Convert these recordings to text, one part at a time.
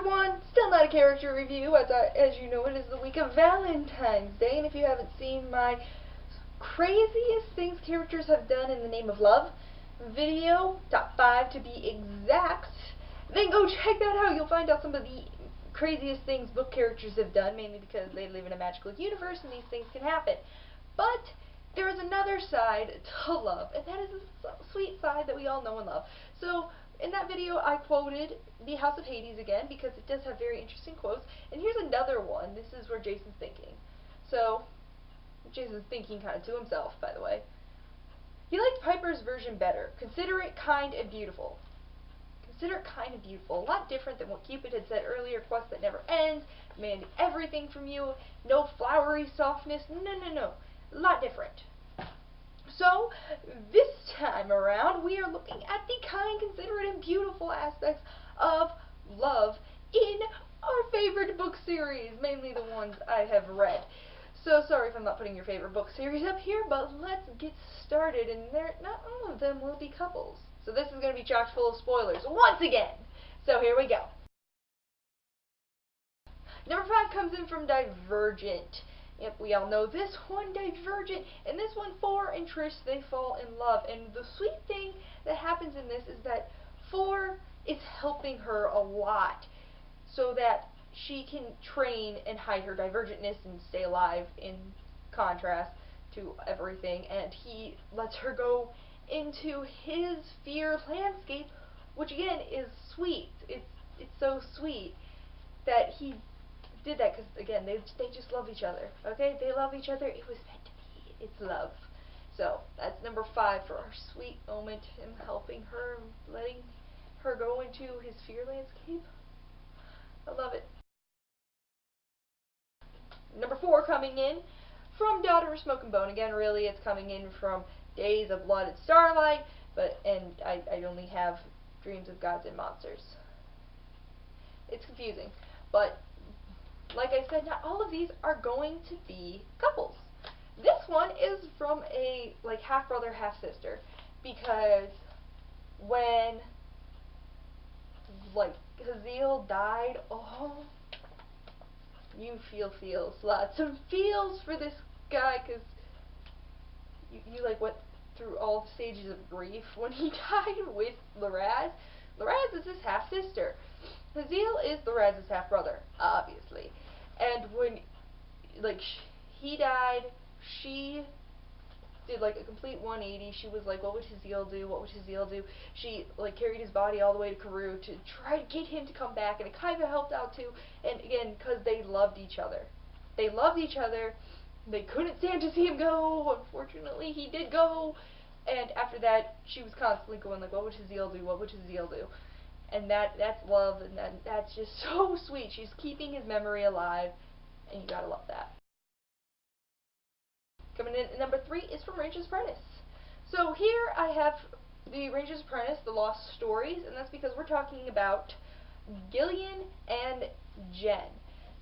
everyone, still not a character review, as you know it is the week of Valentine's Day, and if you haven't seen my craziest things characters have done in the name of love video, top 5 to be exact, then go check that out. You'll find out some of the craziest things book characters have done, mainly because they live in a magical universe and these things can happen. But there is another side to love, and that is a sweet side that we all know and love. So in that video I quoted the House of Hades again because it does have very interesting quotes, and here's another one. This is where Jason's thinking. So Jason's thinking kind of to himself, by the way. He liked Piper's version better. Consider it kind and beautiful. Consider it kind and beautiful. A lot different than what Cupid had said earlier. Quest that never ends, demanding everything from you, no flowery softness. No. A lot different. So, this time around, we are looking at the kind, considerate, and beautiful aspects of love in our favorite book series, mainly the ones I have read. So, sorry if I'm not putting your favorite book series up here, but let's get started, and not all of them will be couples. So this is going to be chock full of spoilers, once again! So here we go. Number 5 comes in from Divergent. Yep, we all know this one, Divergent. And this one, 4 and Trish, they fall in love. And the sweet thing that happens in this is that 4 is helping her a lot so that she can train and hide her divergentness and stay alive, in contrast to everything. And he lets her go into his fear landscape, which again is sweet. It's so sweet that he did that, because again they just love each other. Okay, they love each other. It was meant to be. It's love. So that's number 5 for our sweet moment, him helping her, letting her go into his fear landscape. I love it. Number 4 coming in from Daughter of Smoke and Bone. Again, really it's coming in from Days of Blood and Starlight, and I only have Dreams of Gods and Monsters. It's confusing, but like I said, not all of these are going to be couples. This one is from a half brother, half sister, because when Haziel died, oh, you feel feels, lots of feels for this guy, because you went through all the stages of grief when he died with Laraz. Laraz is his half sister. Haziel is Laraz's half brother, obviously. And when he died, she did a complete 180. She was like, what would Haziel do? What would Haziel do? She carried his body all the way to Karoo to try to get him to come back, and it kind of helped out too. And again, because they loved each other. They loved each other. They couldn't stand to see him go. Unfortunately, he did go. And after that, she was constantly going what would Haziel do? What would Haziel do? And that's love, and that's just so sweet. She's keeping his memory alive, and you gotta love that. Coming in at number 3 is from Ranger's Apprentice. So here I have the Ranger's Apprentice, The Lost Stories, and that's because we're talking about Gillian and Jen.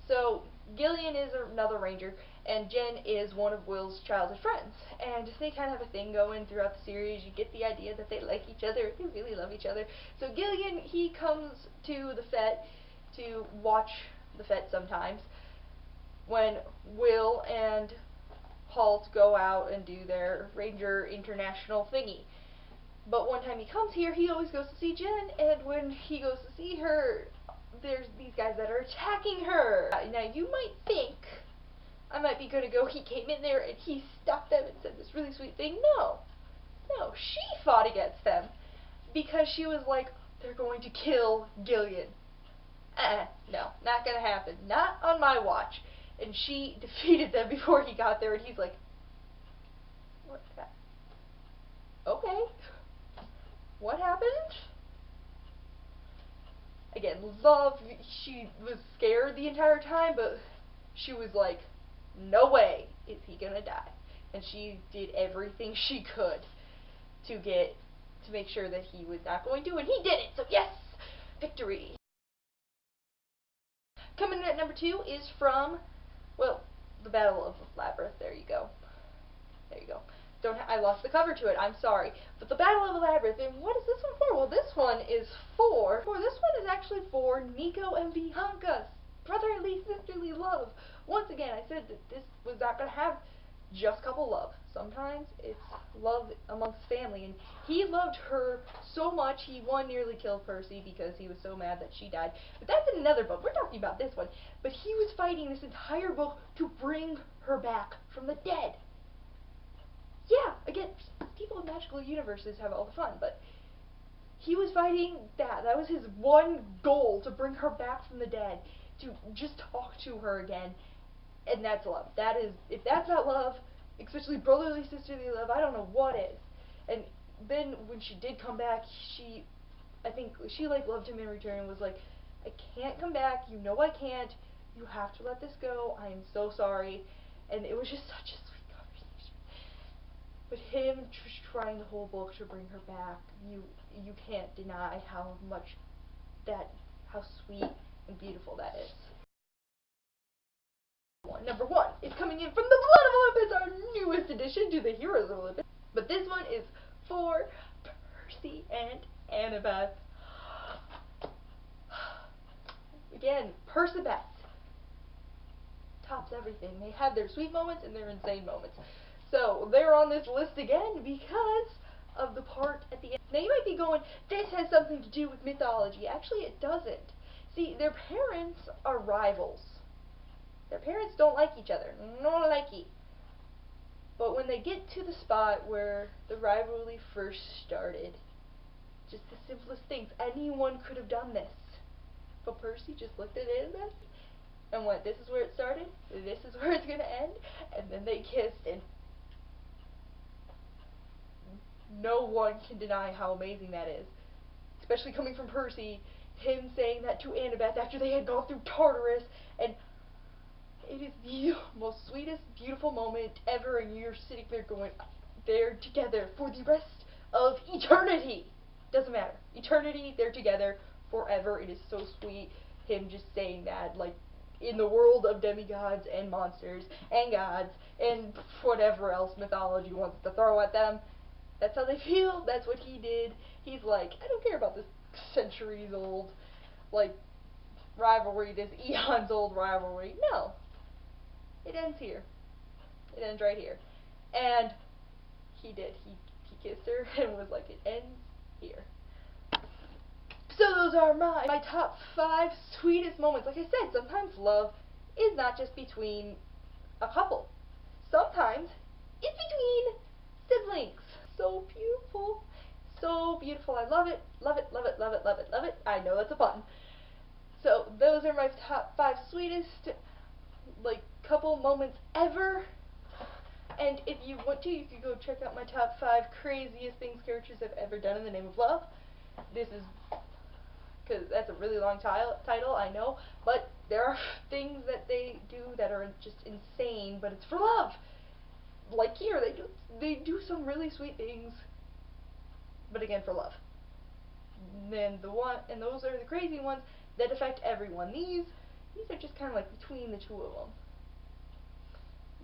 So Gillian is another ranger, and Jen is one of Will's childhood friends, and they kind of have a thing going throughout the series. You get the idea that they like each other, they really love each other. So Gillian, he comes to the fete to watch the fete sometimes when Will and Halt go out and do their Ranger International thingy. But one time he comes here, he always goes to see Jen, and when he goes to see her, there's these guys that are attacking her. Now you might think I might be going to go, he came in there and he stopped them and said this really sweet thing. No, she fought against them because she was like, they're going to kill Gillian. No, not going to happen. Not on my watch. And she defeated them before he got there, and he's like, what? Okay. What happened? Again, love. She was scared the entire time, but she was like, no way is he gonna die. And she did everything she could to make sure that he was not going to, and he did it. So yes, victory. Coming in at number 2 is from, well, the Battle of Labra. There you go. I lost the cover to it. I'm sorry. But the Battle of Labra. And what is this one for? Well, this one is this one is actually for Nico and Bianca's brotherly, sisterly love. Once again, I said that this was not going to have just couple love. Sometimes it's love amongst family, and he loved her so much he nearly killed Percy because he was so mad that she died. But that's in another book. We're talking about this one. But he was fighting this entire book to bring her back from the dead. Yeah, again, people in magical universes have all the fun, but he was fighting that. That was his one goal, to bring her back from the dead, to just talk to her again. And that's love. That is, if that's not love, especially brotherly, sisterly love, I don't know what is. And then when she did come back, I think she like loved him in return and was like, I can't come back, you know I can't, you have to let this go, I am so sorry. And it was just such a sweet conversation. But him just trying the whole book to bring her back, you can't deny how sweet and beautiful that is. Number 1 is coming in from the Blood of Olympus, our newest addition to the Heroes of Olympus. But this one is for Percy and Annabeth. Again, Percabeth tops everything. They have their sweet moments and their insane moments. So they're on this list again because of the part at the end. Now you might be going, this has something to do with mythology. Actually, it doesn't. See, their parents are rivals. Their parents don't like each other. No likey. But when they get to the spot where the rivalry first started, just the simplest things, anyone could have done this. But Percy just looked at Annabeth and went, this is where it started, this is where it's going to end, and then they kissed, and no one can deny how amazing that is. Especially coming from Percy, him saying that to Annabeth after they had gone through Tartarus, and it is the most sweetest, beautiful moment ever, and you're sitting there going, they're together for the rest of eternity. Doesn't matter. Eternity, they're together forever. It is so sweet, him just saying that, like, in the world of demigods and monsters and gods and whatever else mythology wants to throw at them. That's how they feel. That's what he did. He's like, I don't care about this centuries old, like, rivalry, this eons old rivalry. No. It ends here. It ends right here. And he did. He kissed her and was like, it ends here. So those are my top 5 sweetest moments. Like I said, sometimes love is not just between a couple. Sometimes it's between siblings. So beautiful. So beautiful. I love it. Love it, love it, love it, love it, love it. I know that's a pun. So those are my top 5 sweetest, like, couple moments ever. And if you want to, you can go check out my top 5 craziest things characters have ever done in the name of love. This is, because that's a really long title, I know, but there are things that they do that are just insane, but it's for love. Like here, they do some really sweet things, but again, for love. And then those are the crazy ones that affect everyone. These are just kind of like between the two of them.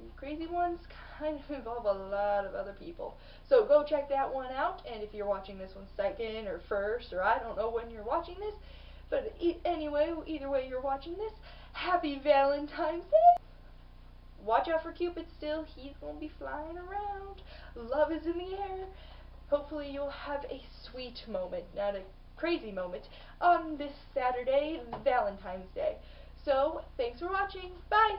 The crazy ones kind of involve a lot of other people. So go check that one out, and if you're watching this one second or first, or I don't know when you're watching this, but anyway, either way you're watching this, Happy Valentine's Day! Watch out for Cupid still, he's going to be flying around. Love is in the air. Hopefully you'll have a sweet moment, not a crazy moment, on this Saturday, Valentine's Day. So, thanks for watching. Bye!